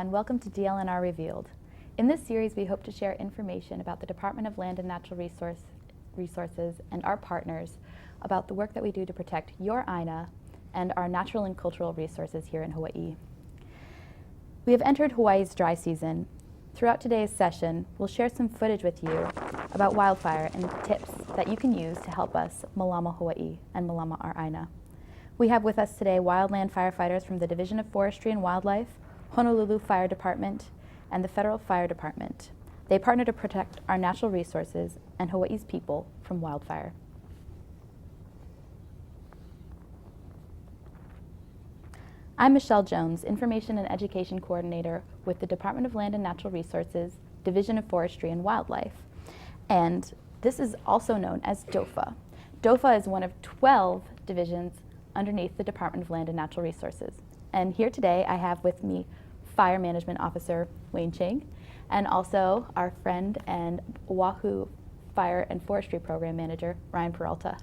and welcome to DLNR Revealed. In this series, we hope to share information about the Department of Land and Natural Resources and our partners about the work that we do to protect your Aina and our natural and cultural resources here in Hawaii. We have entered Hawaii's dry season. Throughout today's session, we'll share some footage with you about wildfire and tips that you can use to help us malama Hawaii and malama our Aina. We have with us today wildland firefighters from the Division of Forestry and Wildlife, Honolulu Fire Department, and the Federal Fire Department. They partner to protect our natural resources and Hawaii's people from wildfire. I'm Michelle Jones, Information and Education Coordinator with the Department of Land and Natural Resources, Division of Forestry and Wildlife. And this is also known as DOFA. DOFA is one of 12 divisions underneath the Department of Land and Natural Resources. And here today I have with me Fire Management Officer Wayne Ching, and also our friend and Oahu Fire and Forestry Program Manager, Ryan Peralta.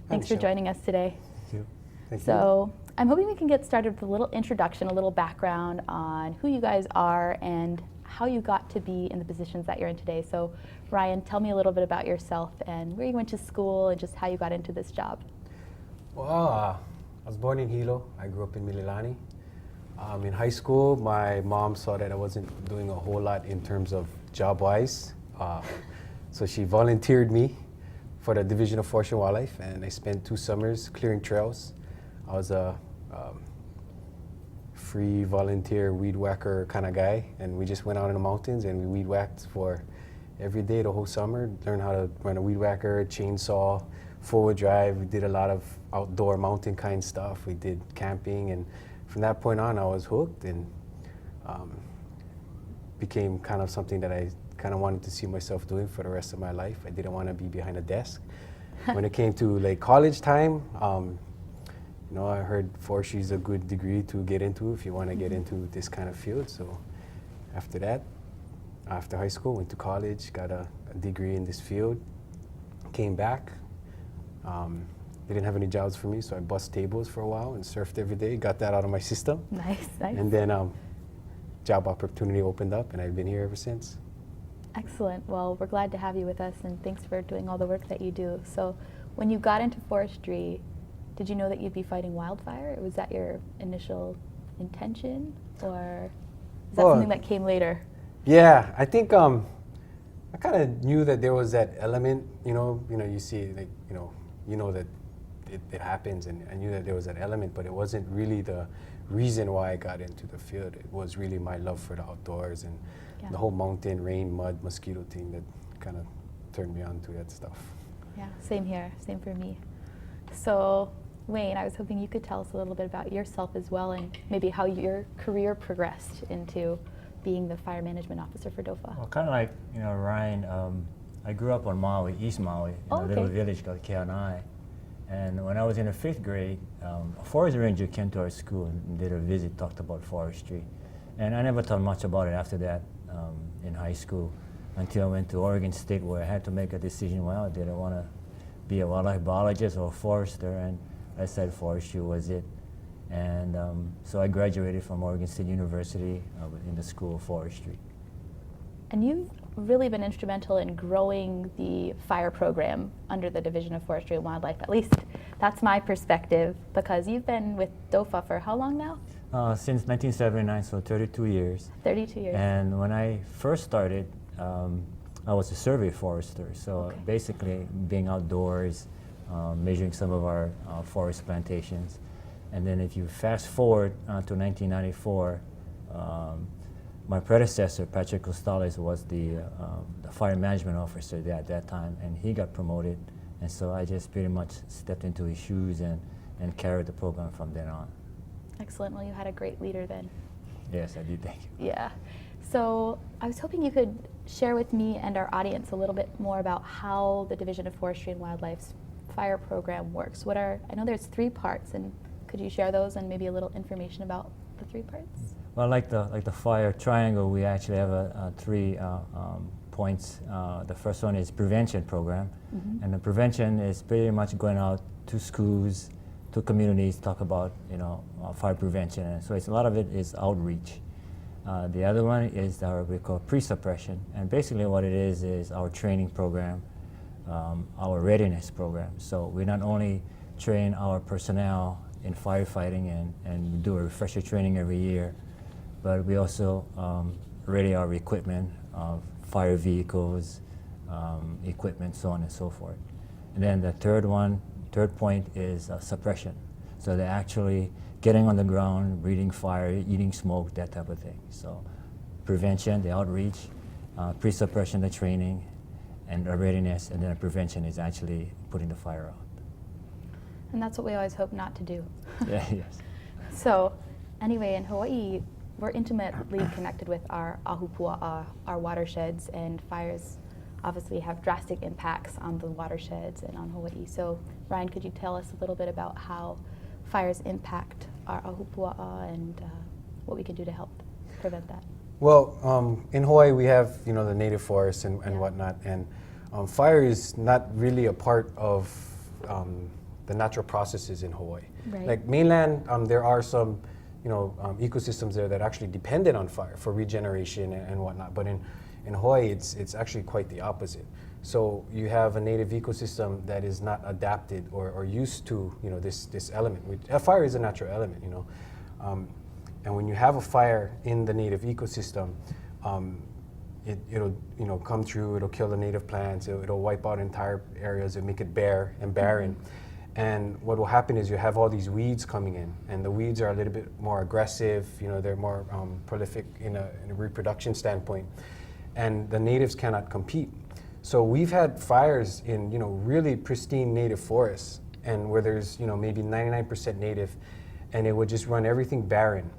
Thanks for joining us today. Thank you. Thank you. I'm hoping we can get started with a little introduction, a little background on who you guys are and how you got to be in the positions that you're in today. So Ryan, tell me a little bit about yourself and where you went to school and just how you got into this job. Well, I was born in Hilo. I grew up in Mililani. In high school, my mom saw that I wasn't doing a whole lot in terms of job-wise. So she volunteered me for the Division of Forestry and Wildlife, and I spent 2 summers clearing trails. I was a free volunteer weed whacker kind of guy, and we just went out in the mountains and we weed whacked for every day the whole summer. Learned how to run a weed whacker, chainsaw, forward drive. We did a lot of outdoor mountain kind stuff. We did camping, and from that point on I was hooked, and became kind of something that I kind of wanted to see myself doing for the rest of my life. I didn't want to be behind a desk. When it came to like college time, you know, I heard forestry is a good degree to get into if you want to get into this kind of field. So after that, after high school, went to college, got a degree in this field, came back. They didn't have any jobs for me, so I bussed tables for a while and surfed every day, got that out of my system. Nice, nice. And then job opportunity opened up, and I've been here ever since. Excellent. Well, we're glad to have you with us, and thanks for doing all the work that you do. So when you got into forestry, did you know that you'd be fighting wildfire? Was that your initial intention, or is that something that came later? Yeah, I think I kind of knew that there was that element. You know, you see, like, you know that it happens, and I knew that there was that element, but it wasn't really the reason why I got into the field. It was really my love for the outdoors and the whole mountain, rain, mud, mosquito thing that kind of turned me on to that stuff. Yeah, same here, same for me. So Wayne, I was hoping you could tell us a little bit about yourself as well, and maybe how your career progressed into being the fire management officer for DOFA. Well, kind of like Ryan, I grew up on Maui, East Maui, in a little village called Keanai. And when I was in the 5th grade, a forest ranger came to our school and did a visit, talked about forestry. And I never thought much about it after that in high school, until I went to Oregon State, where I had to make a decision. Well, did I want to be a wildlife biologist or a forester? And I said forestry was it. And so I graduated from Oregon State University in the School of Forestry. And you've really been instrumental in growing the fire program under the Division of Forestry and Wildlife. At least that's my perspective, because you've been with DOFA for how long now? Since 1979, so 32 years. 32 years. And when I first started, I was a survey forester. So basically being outdoors, measuring some of our forest plantations. And then if you fast forward to 1994, my predecessor, Patrick Costales, was the fire management officer at that time, and he got promoted. And so I just pretty much stepped into his shoes and carried the program from then on. Excellent. Well, you had a great leader then. Yes, I did. Thank you. Yeah. So I was hoping you could share with me and our audience a little bit more about how the Division of Forestry and Wildlife's fire program works. I know there's 3 parts, and could you share those and maybe a little information about the 3 parts? Well, like the fire triangle, we actually have 3 points. The first one is prevention program, and the prevention is pretty much going out to schools, to communities, talk about fire prevention. And so a lot of it is outreach. The other one is our we call pre-suppression, and basically what it is our training program, our readiness program. So we not only train our personnel in firefighting and do a refresher training every year, but we also ready our equipment, fire vehicles, equipment, so on and so forth. And then the third point is suppression. So they're actually getting on the ground, breathing fire, eating smoke, that type of thing. So prevention, the outreach, pre-suppression, the training, and the readiness, and then prevention is actually putting the fire out. And that's what we always hope not to do. Yeah, yes. So anyway, in Hawaii, we're intimately connected with our ahupua'a, our watersheds, and fires obviously have drastic impacts on the watersheds and on Hawaii. So Ryan, could you tell us a little bit about how fires impact our ahupua'a and what we can do to help prevent that? Well, in Hawaii we have the native forests and whatnot, and fire is not really a part of the natural processes in Hawaii. Right. Like mainland, there are some ecosystems there that actually depended on fire for regeneration and whatnot, but in Hawaii it's actually quite the opposite. So you have a native ecosystem that is not adapted or used to this element. Fire is a natural element, and when you have a fire in the native ecosystem, it'll come through, it'll kill the native plants, it'll wipe out entire areas, it'll make it bare and barren. And what will happen is you have all these weeds coming in, and the weeds are a little bit more aggressive, they're more prolific in a reproduction standpoint, and the natives cannot compete. So we've had fires in really pristine native forests, and where there's maybe 99% native, and it would just run everything barren.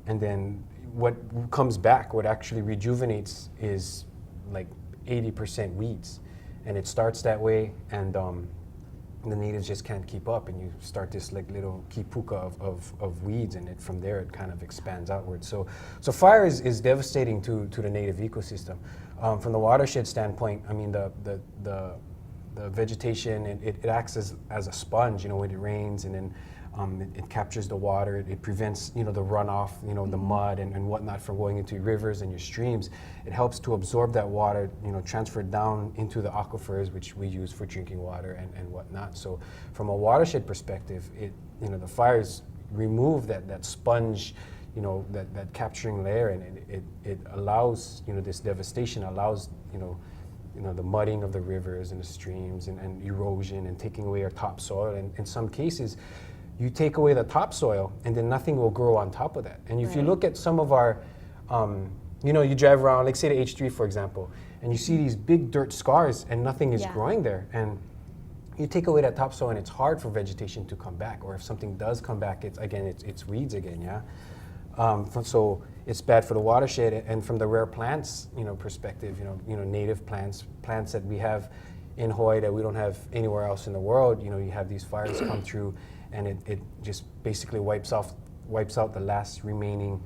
And then what comes back, what actually rejuvenates, is like 80% weeds, and it starts that way, and the natives just can't keep up, and you start this like little kipuka of weeds, and from there it kind of expands outwards. So fire is devastating to the native ecosystem. From the watershed standpoint, I mean the vegetation, it acts as a sponge, when it rains, and then it captures the water, it prevents the runoff, the mud and whatnot from going into rivers and your streams. It helps to absorb that water, transfer it down into the aquifers, which we use for drinking water and whatnot. So from a watershed perspective, the fires remove that sponge, that capturing layer, and it allows, this devastation allows, the mudding of the rivers and the streams and erosion and taking away our topsoil. And in some cases, you take away the topsoil, and then nothing will grow on top of that. And if you look at some of our, you drive around, like say the H3, for example, and you see these big dirt scars, and nothing is growing there. And you take away that topsoil, and it's hard for vegetation to come back. Or if something does come back, it's weeds again, yeah. So it's bad for the watershed, and from the rare plants, perspective, native plants that we have in Hawaii that we don't have anywhere else in the world. You have these fires come through, and it just basically wipes out the last remaining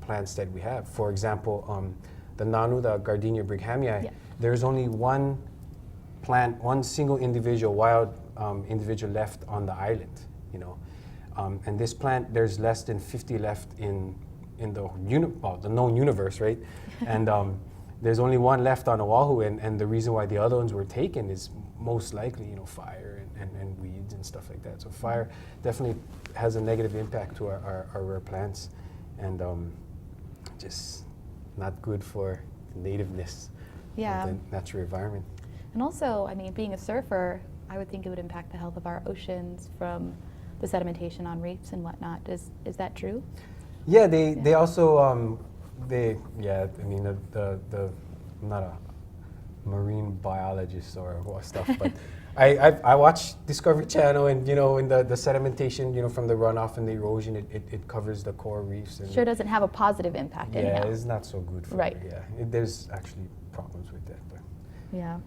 plants that we have. For example, the nanu, the Gardenia brighamii, there's only one plant, one single individual, wild individual left on the island, and this plant, there's less than 50 left in the known universe, right? And there's only one left on Oahu, and the reason why the other ones were taken is most likely, fire and weeds and stuff like that. So fire definitely has a negative impact to our rare plants, and just not good for the nativeness of the natural environment. And also, I mean, being a surfer, I would think it would impact the health of our oceans from the sedimentation on reefs and whatnot. Is that true? Yeah, they also I mean I'm not a marine biologist or stuff, but I watch Discovery Channel, and in the sedimentation, from the runoff and the erosion, it covers the coral reefs. And sure doesn't have a positive impact. Yeah, anyhow. it's not so good for it. Yeah, there's actually problems with that. But. Yeah.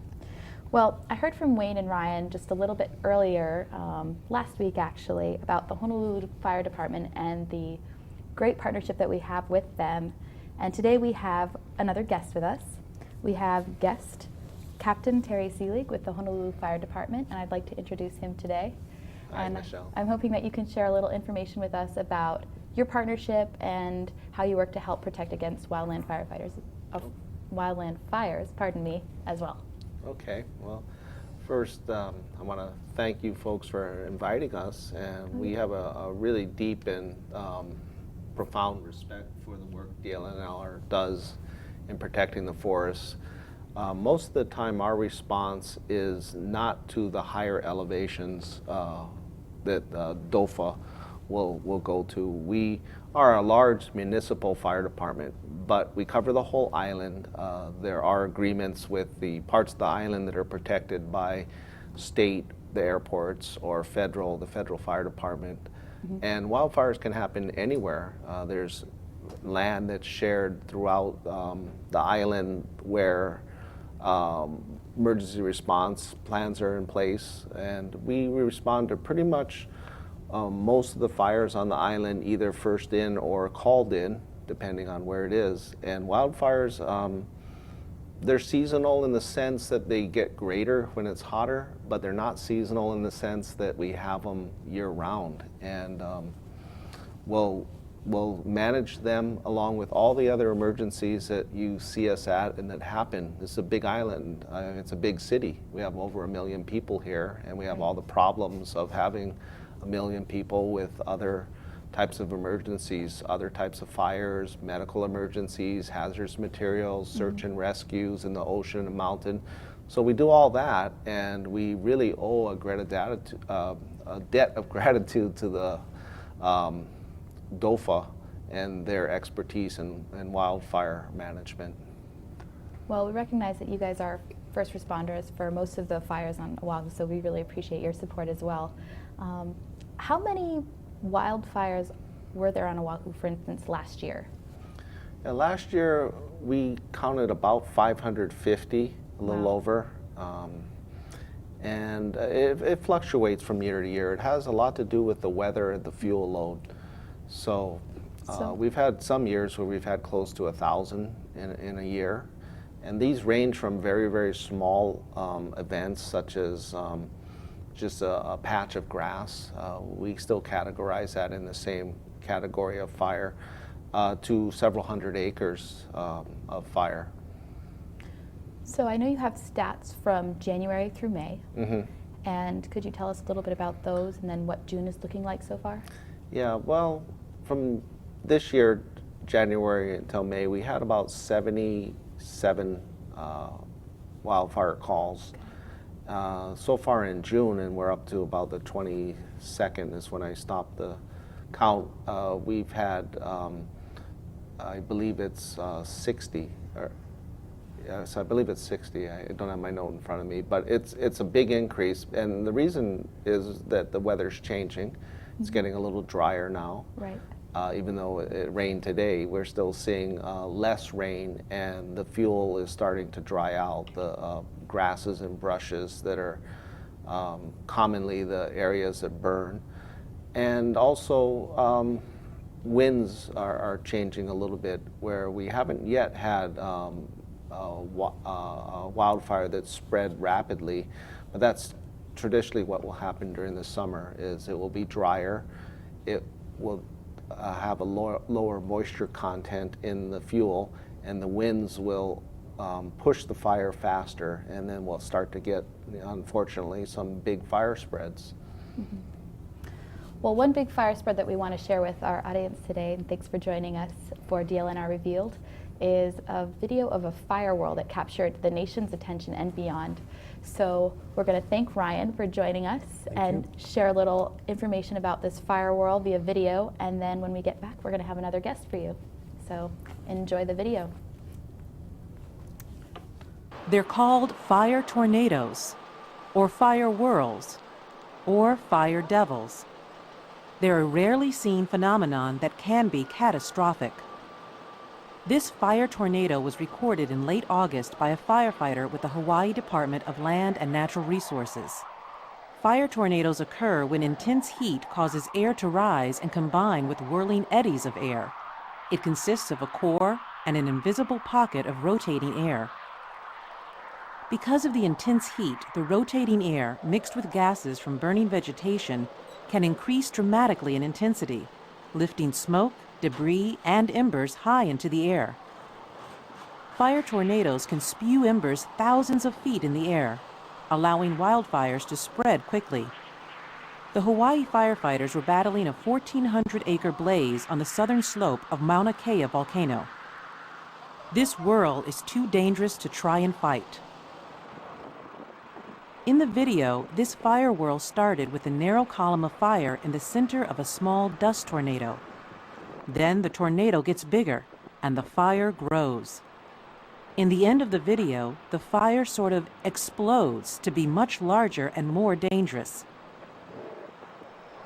Well, I heard from Wayne and Ryan just a little bit earlier, last week actually, about the Honolulu Fire Department and the great partnership that we have with them. And today we have another guest with us. We have guest Captain Terry Seelig with the Honolulu Fire Department, and I'd like to introduce him today. Hi, Michelle. I'm hoping that you can share a little information with us about your partnership and how you work to help protect against wildland fires, pardon me, as well. Okay, well, first I want to thank you folks for inviting us, and we have a really deep and profound respect for the work DLNR does in protecting the forests. Most of the time our response is not to the higher elevations that DOFA will go to. We are a large municipal fire department, but we cover the whole island. There are agreements with the parts of the island that are protected by state, the airports, or the federal fire department. Mm-hmm. And wildfires can happen anywhere. There's land that's shared throughout the island where emergency response plans are in place, and we respond to pretty much most of the fires on the island, either first in or called in, depending on where it is. And wildfires, they're seasonal in the sense that they get greater when it's hotter, but they're not seasonal in the sense that we have them year-round. And we'll manage them along with all the other emergencies that you see us at and that happen. This is a big island. It's a big city. We have over 1 million people here, and we have all the problems of having 1 million people with other types of emergencies, other types of fires, medical emergencies, hazardous materials, search and rescues in the ocean and mountain. So we do all that, and we really owe a debt of gratitude to the DOFA and their expertise in wildfire management. Well, we recognize that you guys are first responders for most of the fires on Oahu, so we really appreciate your support as well. How many wildfires were there on Oahu, for instance, last year? Yeah, last year we counted about 550, a little over. And it fluctuates from year to year. It has a lot to do with the weather and the fuel load. So we've had some years where we've had close to 1,000 in a year. And these range from very, very small events, such as just a patch of grass. We still categorize that in the same category of fire, to several hundred acres of fire. So I know you have stats from January through May. Mm-hmm. And could you tell us a little bit about those and then what June is looking like so far? Yeah, well, from this year, January until May, we had about 77 wildfire calls. So far in June, and we're up to about the 22nd is when I stopped the count, we've had, I believe it's 60. Yes, I believe it's 60. I don't have my note in front of me, but it's a big increase, and the reason is that the weather's changing. It's getting a little drier now. Right. Even though it rained today, we're still seeing less rain, and the fuel is starting to dry out. The grasses and brushes that are commonly the areas that burn. And also winds are changing a little bit, where we haven't yet had a wildfire that's spread rapidly, but that's traditionally what will happen during the summer. Is it will be drier, it will have a lower moisture content in the fuel, and the winds will push the fire faster, and then we'll start to get, unfortunately, some big fire spreads. Mm-hmm. Well, one big fire spread that we want to share with our audience today, and thanks for joining us for DLNR Revealed, is a video of a fire whirl that captured the nation's attention and beyond. So we're going to thank Ryan for joining us and share a little information about this fire whirl via video, and then when we get back, we're going to have another guest for you. So enjoy the video. They're called fire tornadoes, or fire whirls, or fire devils. They're a rarely seen phenomenon that can be catastrophic. This fire tornado was recorded in late August by a firefighter with the Hawaii Department of Land and Natural Resources. Fire tornadoes occur when intense heat causes air to rise and combine with whirling eddies of air. It consists of a core and an invisible pocket of rotating air. Because of the intense heat, the rotating air, mixed with gases from burning vegetation, can increase dramatically in intensity, lifting smoke, debris, and embers high into the air. Fire tornadoes can spew embers thousands of feet in the air, allowing wildfires to spread quickly. The Hawaii firefighters were battling a 1,400-acre blaze on the southern slope of Mauna Kea volcano. This whirl is too dangerous to try and fight. In the video, this fire whirl started with a narrow column of fire in the center of a small dust tornado. Then the tornado gets bigger, and the fire grows. In the end of the video, the fire sort of explodes to be much larger and more dangerous.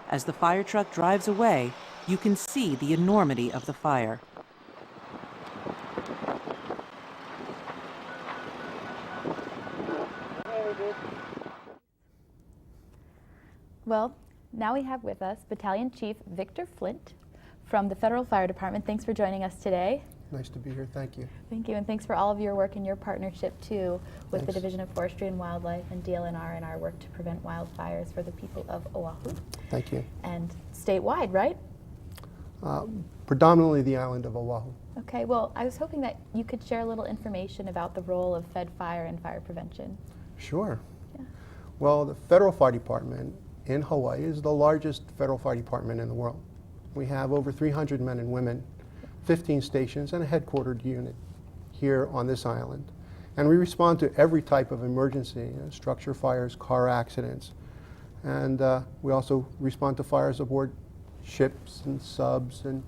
As the fire truck drives away, you can see the enormity of the fire. Well, now we have with us Battalion Chief Victor Flint from the Federal Fire Department. Thanks for joining us today. Nice to be here. Thank you. Thank you, and thanks for all of your work and your partnership too with the Thanks. Division of Forestry and Wildlife and DLNR in our work to prevent wildfires for the people of Oahu. Thank you. And statewide, right? Predominantly the island of Oahu. Okay, well, I was hoping that you could share a little information about the role of Fed Fire and fire prevention. Sure. Yeah. Well, the Federal Fire Department in Hawaii is the largest federal fire department in the world. We have over 300 men and women, 15 stations, and a headquartered unit here on this island. And we respond to every type of emergency, structure fires, car accidents. And we also respond to fires aboard ships and subs, and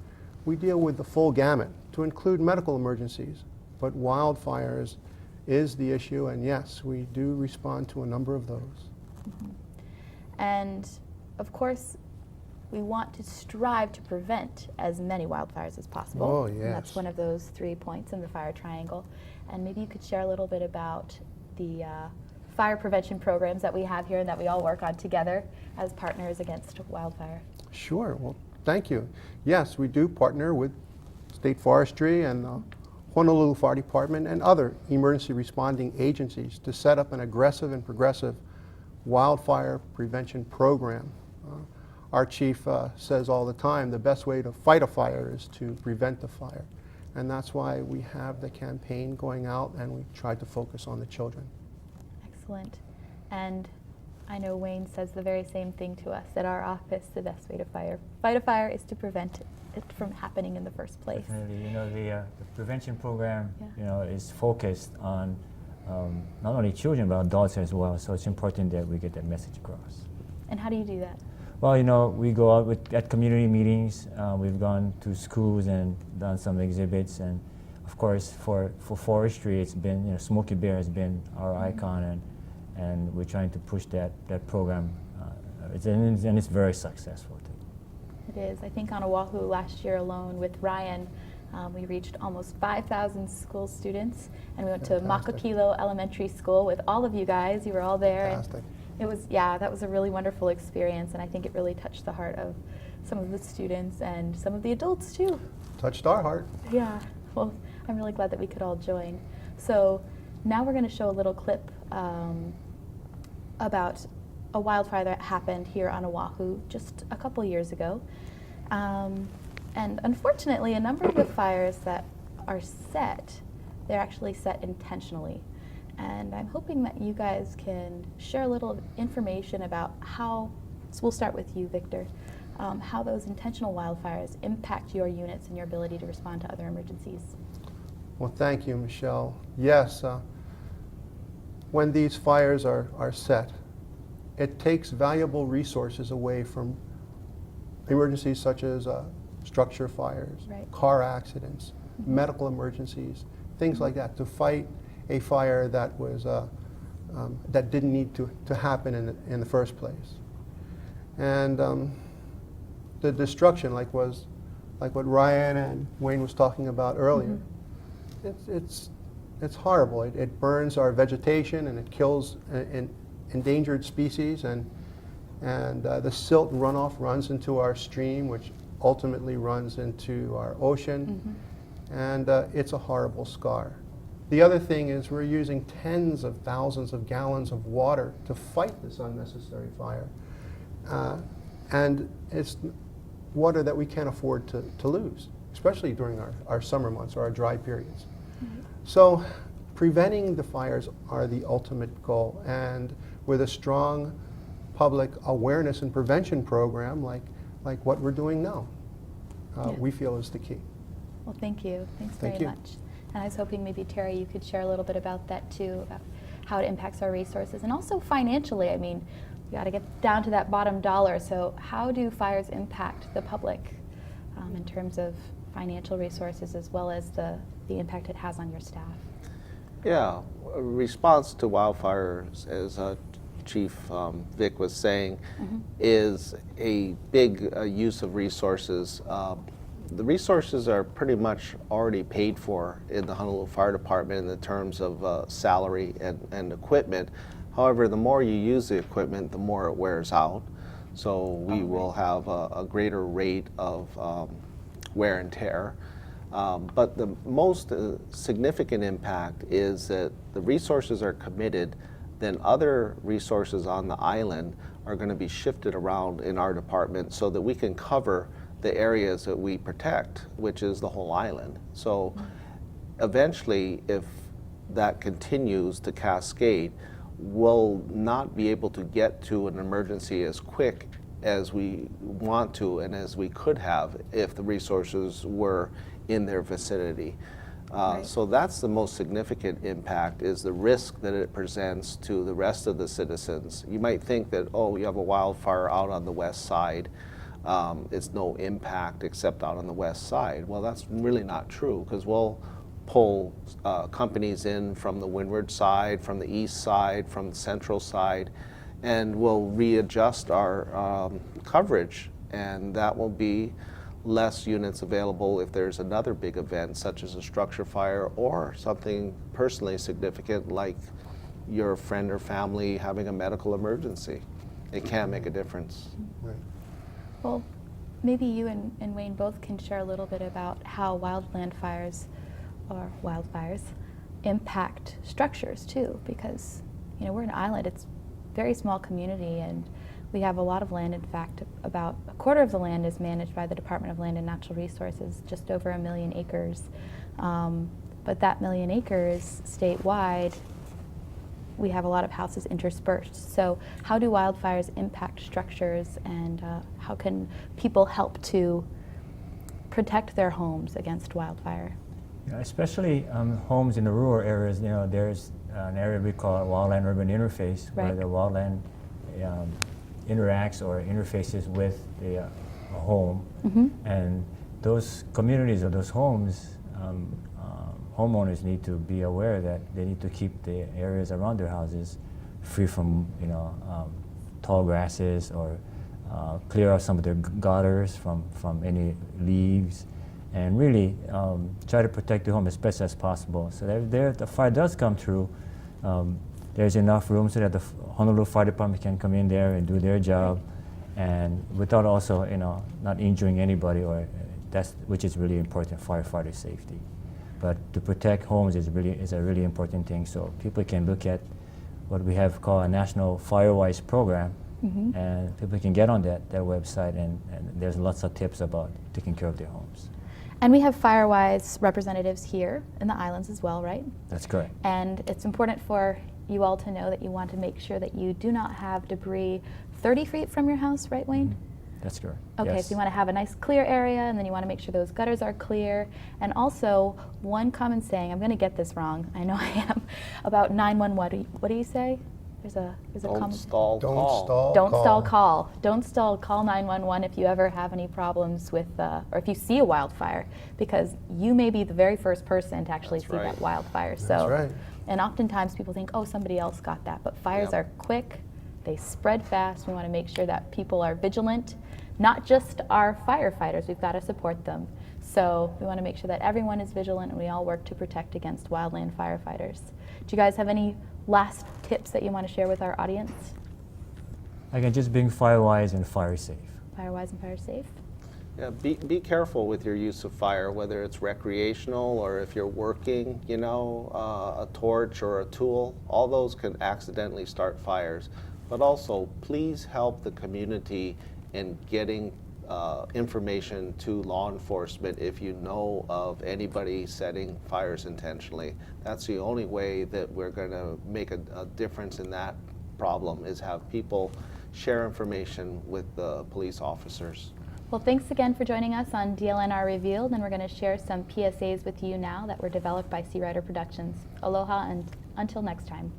we deal with the full gamut to include medical emergencies. But wildfires is the issue, and yes, we do respond to a number of those. Mm-hmm. And of course, we want to strive to prevent as many wildfires as possible. Oh, yes. And that's one of those 3 points in the fire triangle. And maybe you could share a little bit about the fire prevention programs that we have here and that we all work on together as partners against wildfire. Sure. Well, thank you. Yes, we do partner with State Forestry and the Honolulu Fire Department and other emergency responding agencies to set up an aggressive and progressive wildfire prevention program. Our chief says all the time, the best way to fight a fire is to prevent the fire. And that's why we have the campaign going out, and we try to focus on the children. Excellent. And I know Wayne says the very same thing to us at our office. The best way to fight a fire is to prevent it from happening in the first place. Definitely, the prevention program, Yeah. is focused on not only children but adults as well. So it's important that we get that message across. And how do you do that? Well, we go out at community meetings. We've gone to schools and done some exhibits, and of course, for forestry, it's been Smokey Bear has been our icon, and we're trying to push that program. And it's very successful too. It is. I think on Oahu last year alone with Ryan, we reached almost 5,000 school students, and we went to Fantastic. Makakilo Elementary School with all of you guys. You were all there. Fantastic. It was, that was a really wonderful experience, and I think it really touched the heart of some of the students and some of the adults too. Touched our heart. Yeah, well, I'm really glad that we could all join. So now we're going to show a little clip about a wildfire that happened here on Oahu just a couple years ago. And unfortunately, a number of the fires that are set, they're actually set intentionally. And I'm hoping that you guys can share a little information about how, so we'll start with you, Victor, how those intentional wildfires impact your units and your ability to respond to other emergencies. Well, thank you, Michelle. Yes, when these fires are set, it takes valuable resources away from emergencies such as structure fires, Right. car accidents, medical emergencies, things like that, to fight a fire that was that didn't need to happen in the first place. And the destruction, like what Ryan and Wayne was talking about earlier, it's horrible. It burns our vegetation and it kills endangered species, and the silt runoff runs into our stream, which ultimately runs into our ocean, and it's a horrible scar. The other thing is we're using tens of thousands of gallons of water to fight this unnecessary fire. And it's water that we can't afford to lose. especially during our summer months or our dry periods. So preventing the fires are the ultimate goal, and with a strong public awareness and prevention program like what we're doing now, we feel is the key. Well, thank you. Thanks Thank very you. much. And I was hoping maybe, Terry, you could share a little bit about that too, about how it impacts our resources, and also financially. I mean, you got to get down to that bottom dollar. So how do fires impact the public in terms of financial resources, as well as the impact it has on your staff? Yeah, a response to wildfires, as Chief Vic was saying, is a big use of resources. The resources are pretty much already paid for in the Honolulu Fire Department in the terms of salary and equipment. However, the more you use the equipment, the more it wears out. So we will have a greater rate of wear and tear. But the most significant impact is that the resources are committed, then other resources on the island are going to be shifted around in our department so that we can cover the areas that we protect, which is the whole island. So eventually, if that continues to cascade, we'll not be able to get to an emergency as quick as we want to and as we could have if the resources were in their vicinity. Right. So that's the most significant impact, is the risk that it presents to the rest of the citizens. You might think that, oh, you have a wildfire out on the west side, it's no impact except out on the west side. Well, that's really not true, because we'll pull companies in from the windward side, from the east side, from the central side, and we'll readjust our coverage, and that will be less units available if there's another big event, such as a structure fire or something personally significant like your friend or family having a medical emergency. It can make a difference. Right. Well, maybe you and Wayne both can share a little bit about how wildland fires or wildfires impact structures too, because we're an island. It's a very small community, and we have a lot of land. In fact, about a quarter of the land is managed by the Department of Land and Natural Resources, just over 1 million acres. But that 1 million acres statewide, we have a lot of houses interspersed. So how do wildfires impact structures, and how can people help to protect their homes against wildfire? Especially homes in the rural areas, there's an area we call wildland urban interface, where Right. the wildland interacts or interfaces with a home, and those communities or those homes, homeowners need to be aware that they need to keep the areas around their houses free from tall grasses, or clear out some of their gutters from any leaves, and really try to protect the home as best as possible. So if the fire does come through, there's enough room so that the Honolulu Fire Department can come in there and do their job, and without also not injuring anybody, or which is really important, firefighter safety. But to protect homes is a really important thing. So people can look at what we have called a National Firewise program, and people can get on that website, and there's lots of tips about taking care of their homes. And we have Firewise representatives here in the islands as well, right? That's correct. And it's important for you all to know that you want to make sure that you do not have debris 30 feet from your house, right, Wayne? That's correct. Okay, Yes. so you want to have a nice clear area, and then you want to make sure those gutters are clear. And also, one common saying, I'm going to get this wrong, I know I am, about 911. What do you say? There's a Don't common... stall Don't call. stall. Don't stall call. Don't stall call 911 if you ever have any problems with, or if you see a wildfire, because you may be the very first person to actually That's see right. that wildfire. That's right. And oftentimes people think, oh, somebody else got that. But fires Yep. are quick, they spread fast. We want to make sure that people are vigilant, not just our firefighters, we've got to support them. So we want to make sure that everyone is vigilant and we all work to protect against wildland firefighters. Do you guys have any last tips that you want to share with our audience? Again, just being firewise and fire safe. Firewise and fire safe? Yeah, be careful with your use of fire, whether it's recreational or if you're working, a torch or a tool. All those can accidentally start fires. But also, please help the community in getting information to law enforcement if you know of anybody setting fires intentionally. That's the only way that we're going to make a difference in that problem, is have people share information with the police officers. Well, thanks again for joining us on DLNR Revealed, and we're going to share some PSAs with you now that were developed by Sea Rider Productions. Aloha, and until next time.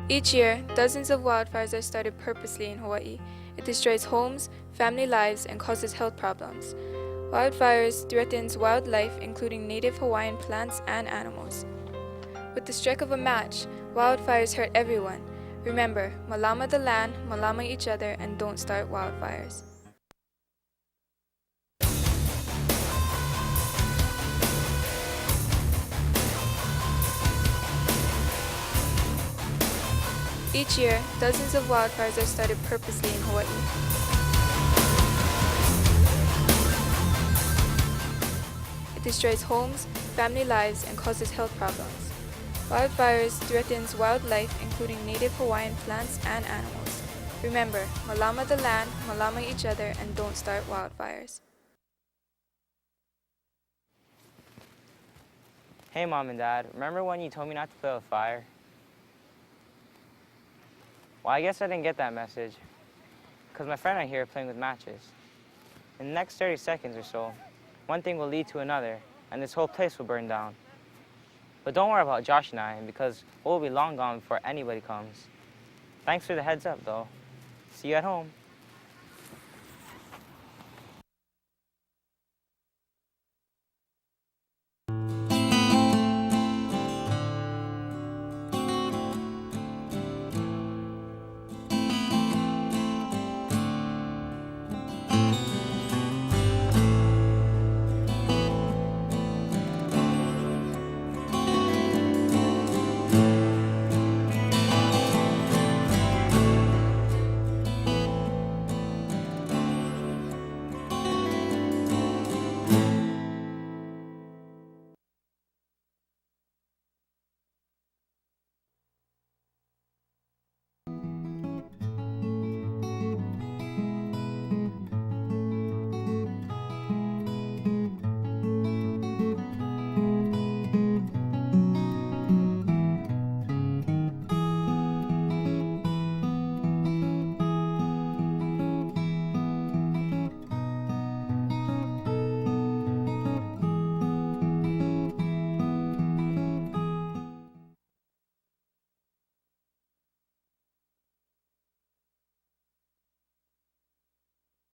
Each year, dozens of wildfires are started purposely in Hawaii. It destroys homes, family lives, and causes health problems. Wildfires threatens wildlife, including native Hawaiian plants and animals. With the strike of a match, wildfires hurt everyone. Remember, malama the land, malama each other, and don't start wildfires. Each year, dozens of wildfires are started purposely in Hawaii. It destroys homes, family lives, and causes health problems. Wildfires threatens wildlife, including native Hawaiian plants and animals. Remember, malama the land, malama each other, and don't start wildfires. Hey Mom and Dad, remember when you told me not to play with fire? Well, I guess I didn't get that message, because my friend and I here are playing with matches. In the next 30 seconds or so, one thing will lead to another, and this whole place will burn down. But don't worry about Josh and I, because we'll be long gone before anybody comes. Thanks for the heads up, though. See you at home.